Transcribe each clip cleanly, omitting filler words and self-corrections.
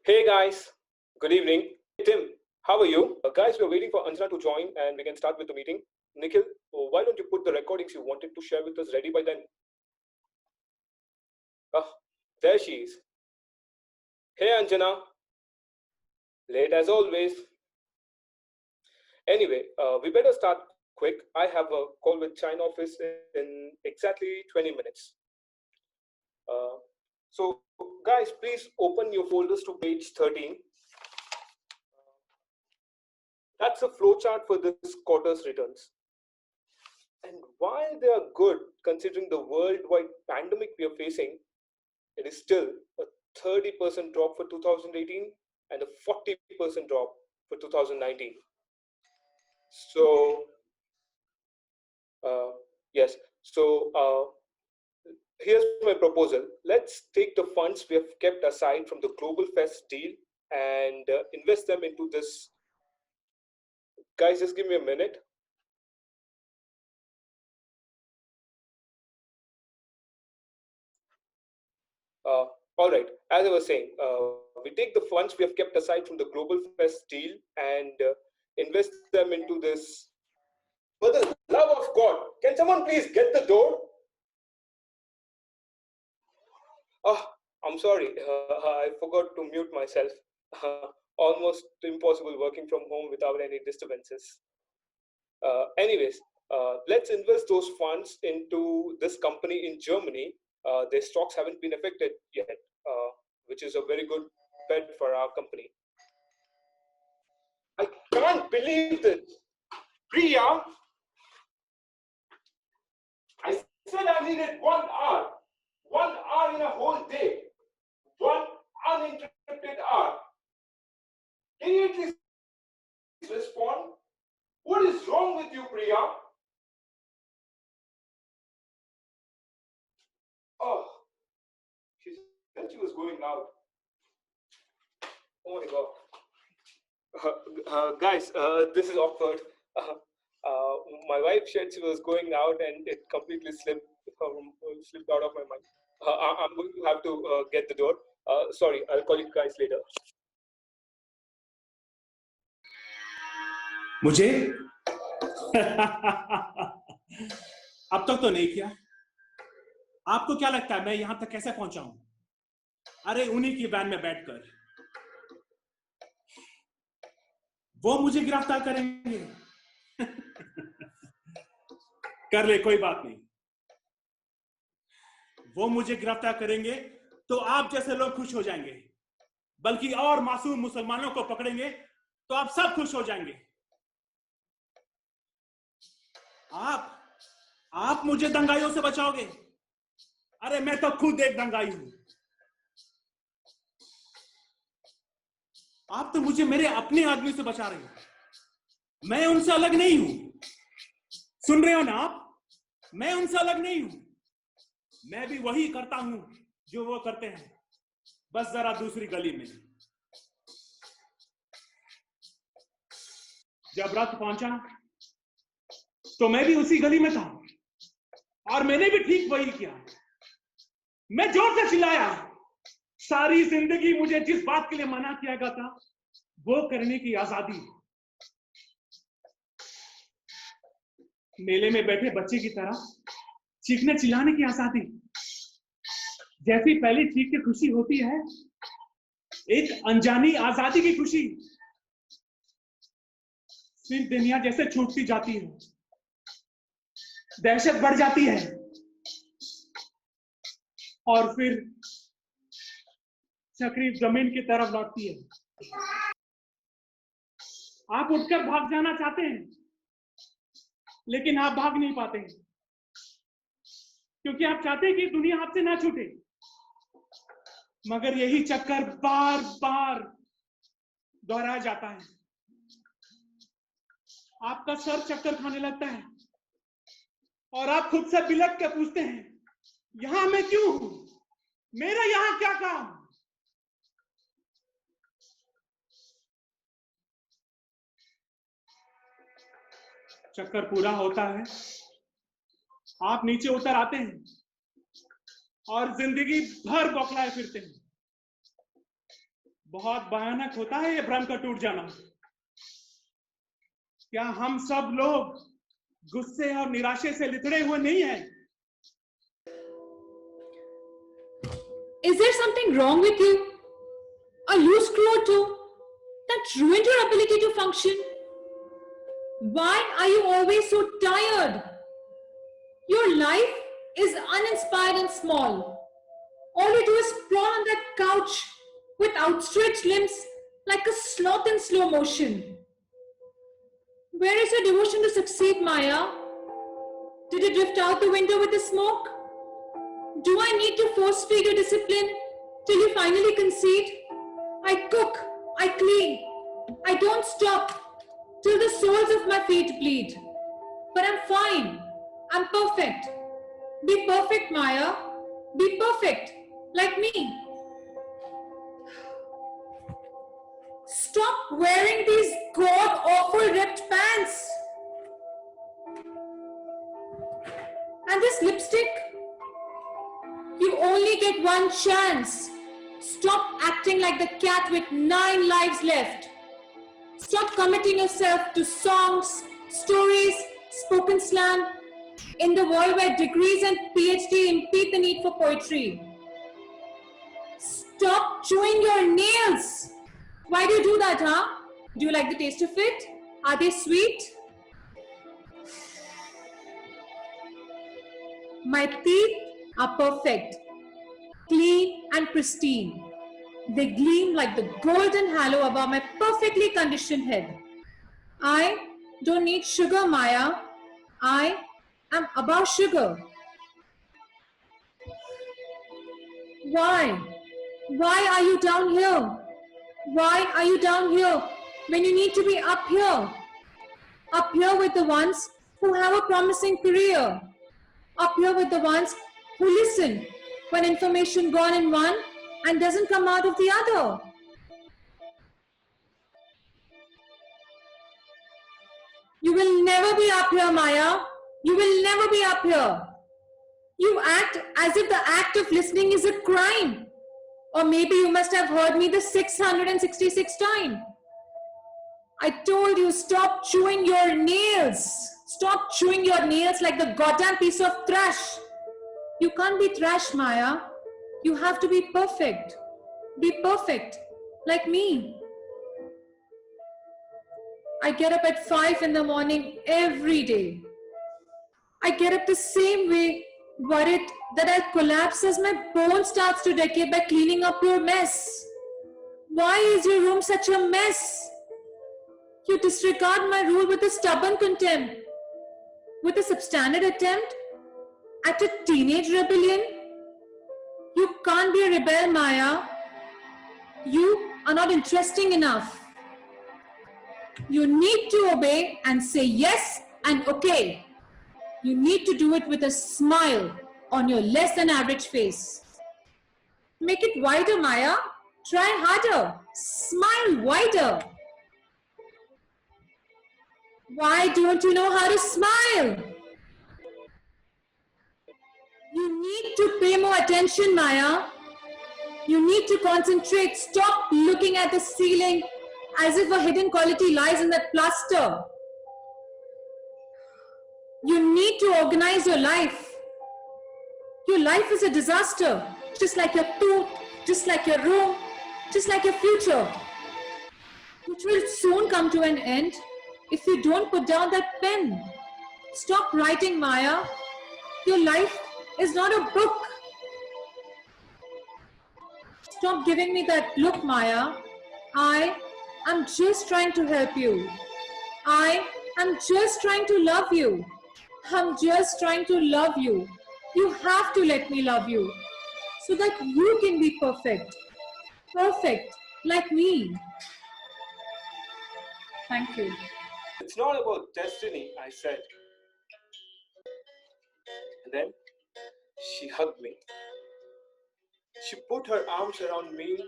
Hey guys, good evening. Tim, how are you? Guys, we're waiting for Anjana to join and we can start with the meeting. Nikhil, why don't you put the recordings you wanted to share with us ready by then? Ah, there she is. Hey Anjana, late as always. Anyway, we better start quick. I have a call with China office in exactly 20 minutes. Uh, so, guys, please open your folders to page 13. That's a flowchart for this quarter's returns. And while they are good, considering the worldwide pandemic we are facing, it is still a 30% drop for 2018 and a 40% drop for 2019. So, uh, yes, so here's my proposal. Let's take the funds we have kept aside from the Global Fest deal and invest them into this. Guys, just give me a minute. All right, as I was saying, we take the funds we have kept aside from the Global Fest deal and invest them into this. For the love of God, can someone please get the door? Oh, I'm sorry, I forgot to mute myself. Almost impossible working from home without any disturbances. Anyways, let's invest those funds into this company in Germany. Their stocks haven't been affected yet, which is a very good bet for our company. I can't believe this. Priya, I said I needed 1 hour. 1 hour in a whole day. One uninterrupted hour. Can you at least respond? What is wrong with you, Priya? Oh, she said she was going out. Oh my god. Guys, this is awkward. Uh, uh, my wife said she was going out and it completely slipped out of my mind. I'm going to have to get the door. Sorry, I'll call you guys later. मुझे अब तक तो नहीं किया। आपको क्या लगता है मैं यहां तक कैसे पहुंचा हूं? अरे उन्हीं की वैन में बैठकर वो मुझे गिरफ्तार करेंगे। कर ले, कोई बात नहीं। वो मुझे गिरफ्तार करेंगे तो आप जैसे लोग खुश हो जाएंगे, बल्कि और मासूम मुसलमानों को पकड़ेंगे तो आप सब खुश हो जाएंगे। आप मुझे दंगाइयों से बचाओगे? अरे मैं तो खुद एक दंगाई हूं। आप तो मुझे मेरे अपने आदमी से बचा रहे हो। मैं उनसे अलग नहीं हूं। सुन रहे हो ना आप? मैं उनसे अलग नहीं हूं। मैं भी वही करता हूं जो वो करते हैं, बस जरा दूसरी गली में। जब रात पहुंचा तो मैं भी उसी गली में था और मैंने भी ठीक वही किया। मैं जोर से चिल्लाया। सारी जिंदगी मुझे जिस बात के लिए मना किया गया था वो करने की आजादी। मेले में बैठे बच्चे की तरह चीखने चिल्लाने की आजादी। जैसी पहली चीख की खुशी होती है, एक अनजानी आजादी की खुशी फिर दुनिया जैसे छूटती जाती है। दहशत बढ़ जाती है और फिर तकरीब जमीन की तरफ लौटती है। आप उठकर भाग जाना चाहते हैं, लेकिन आप भाग नहीं पाते हैं, क्योंकि आप चाहते हैं कि दुनिया आपसे ना छूटे। मगर यही चक्कर बार बार दोहराया जाता है। आपका सर चक्कर खाने लगता है और आप खुद से बिलख के पूछते हैं, यहां मैं क्यों हूं? मेरा यहां क्या काम? चक्कर पूरा होता है, आप नीचे उतर आते हैं और जिंदगी भर बौखलाए फिरते हैं। बहुत भयानक होता है ये भ्रम का टूट जाना। क्या हम सब लोग गुस्से और निराशे से लिथड़े हुए नहीं हैं? Is there something wrong with you? A loose screw or two that ruined your ability to function? Why are you always so tired? Your life is uninspired and small. All you do is sprawl on that couch with outstretched limbs like a sloth in slow motion. Where is your devotion to succeed, Maya? Did it drift out the window with the smoke? Do I need to force feed you discipline till you finally concede? I cook, I clean, I don't stop till the soles of my feet bleed. But I'm fine, I'm perfect. Be perfect, Maya. Be perfect, like me. Stop wearing these god-awful ripped pants. And this lipstick, you only get one chance. Stop acting like the cat with 9 lives left. Stop committing yourself to songs, stories, spoken slang, in the world where degrees and PhD impede the need for poetry. Stop chewing your nails. Why do you do that, huh? Do you like the taste of it? Are they sweet? My teeth are perfect, clean and pristine. They gleam like the golden halo above my perfectly conditioned head. I don't need sugar, Maya. I am above sugar. Why? Why are you down here? Why are you down here when you need to be up here? Up here with the ones who have a promising career. Up here with the ones who listen when information gone in one and doesn't come out of the other. You will never be up here, Maya. You will never be up here. You act as if the act of listening is a crime. Or maybe you must have heard me the 666th time. I told you, stop chewing your nails. Stop chewing your nails like the goddamn piece of trash. You can't be trash, Maya. You have to be perfect. Be perfect, like me. I get up at 5 in the morning every day. I get up the same way, worried that I'll collapse as my bone starts to decay by cleaning up your mess. Why is your room such a mess? You disregard my rule with a stubborn contempt, with a substandard attempt at a teenage rebellion. You can't be a rebel, Maya. You are not interesting enough. You need to obey and say yes and okay. You need to do it with a smile on your less than average face. Make it wider, Maya. Try harder. Smile wider. Why don't you know how to smile? You need to pay more attention, Maya. You need to concentrate. Stop looking at the ceiling as if a hidden quality lies in that plaster. You need to organize your life. Your life is a disaster, just like your tooth, just like your room, just like your future, which will soon come to an end if you don't put down that pen. Stop writing, Maya. Your life is not a book. Stop giving me that look, Maya. I am just trying to help you. I am just trying to love you. I'm just trying to love you. You have to let me love you so that you can be perfect. Perfect, like me. Thank you. It's not about destiny, I said. And then she hugged me. She put her arms around me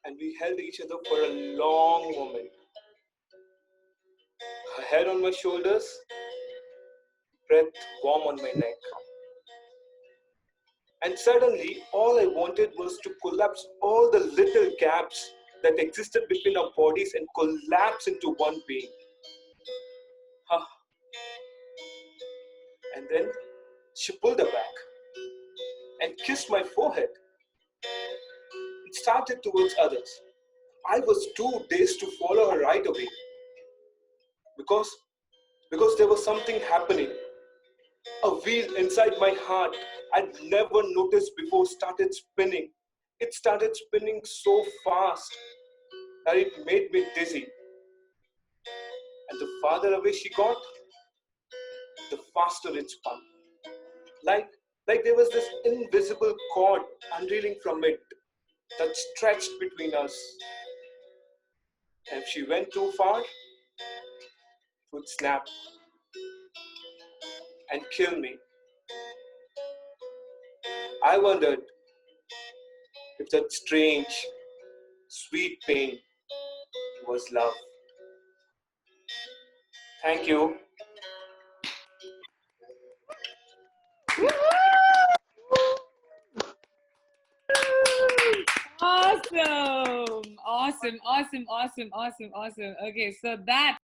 and we held each other for a long moment. Her head on my shoulders, breath warm on my neck. And suddenly, all I wanted was to collapse all the little gaps that existed between our bodies and collapse into one being. Huh. And then she pulled her back and kissed my forehead and started towards others. I was too dazed to follow her right away because there was something happening. A wheel inside my heart I'd never noticed before started spinning. It started spinning so fast that it made me dizzy. And the farther away she got, the faster it spun. Like there was this invisible cord unreeling from it that stretched between us. And if she went too far, it would snap and kill me. I wondered if that strange, sweet pain was love. Thank you. Awesome. Awesome. Okay, so that